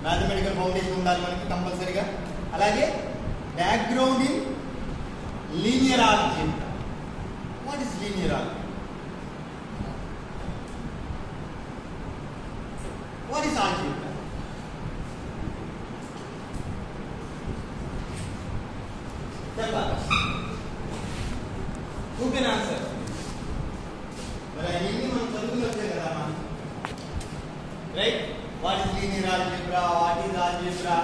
Mathematical foundation ఉండాలి మనకి కంపల్సరీగా. అలాగే background in linear algebra. What is linear algebra? What is algebra? చెప్పాలి. Who can answer? మరి అన్ని మనం చదువుకుని వచ్చాయి కదా మనం, right? What is linear algebra, what is algebra,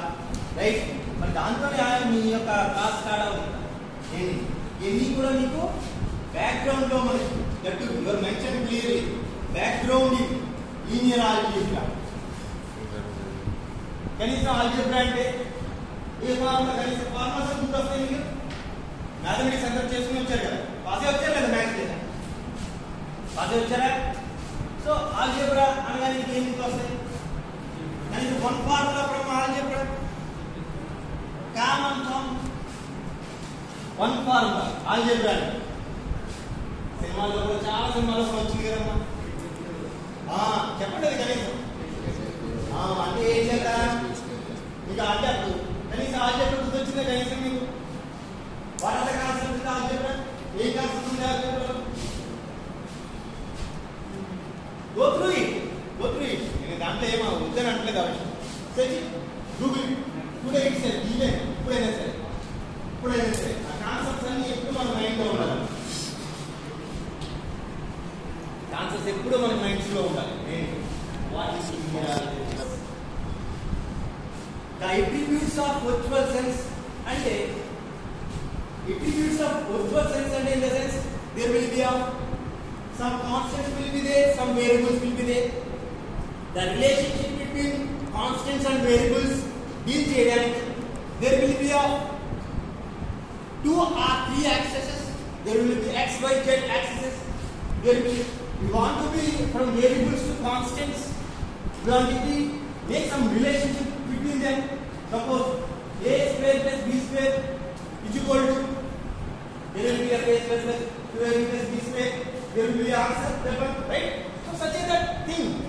right? మరి దాంట్లోనే మీ యొక్క క్లాస్ స్టార్ట్ అవుతుంది. ఇవన్నీ కూడా మీకు బ్యాక్గ్రౌండ్ లో మనకి that your mention clearly background in linear algebra. కనీసం ఆల్జీబ్రా అంటే ఏ ఫార్ములా, కనీసం ఫార్ములాస్ గుర్తు వస్తాయి మీకు. మ్యాథమెటిక్స్ అందరూ చేసుకుని వచ్చారు కదా, పాసే వచ్చారు కదా మ్యాథ్స్ లేదా, పాసే వచ్చారా? సో ఆల్జీబ్రా అనగానే మీకు ఏం గుర్తు వస్తాయి? కనీసం one formula from algebra, common from one formula algebra. సినిమాల్లో కూడా చాలా సినిమాల్లో వచ్చింది కదమ్మా. చెప్పండి అది కనీసం. అంటే ఏం చేద్దా మీకు అంటే అప్పుడు కనీసం ఆల్జీబ్రా గుర్తొచ్చిందే కనీసం మీకు. What are the concepts of algebra? ఏ కాన్సెప్ట్స్ ఉంది ఆల్జీబ్రాలో? Go through it. నేను దాంట్లో ఏమో వద్దని అంటలేదు ఆ విషయం. సరే గూగుల్ టుడే ఇట్స్ ఈవెన్ ఇప్పుడైనా సరే ఆ కాన్సెప్ట్స్ అన్ని ఎప్పుడు మన మైండ్లో ఉండాలి. కాన్సెప్ట్స్ ఎప్పుడు మన మైండ్స్లో ఉండాలి. What is the attributes of virtual sense అంటే attributes of virtual sense and in the sense there will be some constants will be there, some variables will be there. The relationship between constants and variables deal cheyadaniki there will be two or three axes. There will be x, y, z axes. There will we want to be from variables to constants. We want to make some relationship between them. Suppose a square plus b square is equal to, there will be a square plus 2ab plus b square, there will be an answer, right? So such a that thing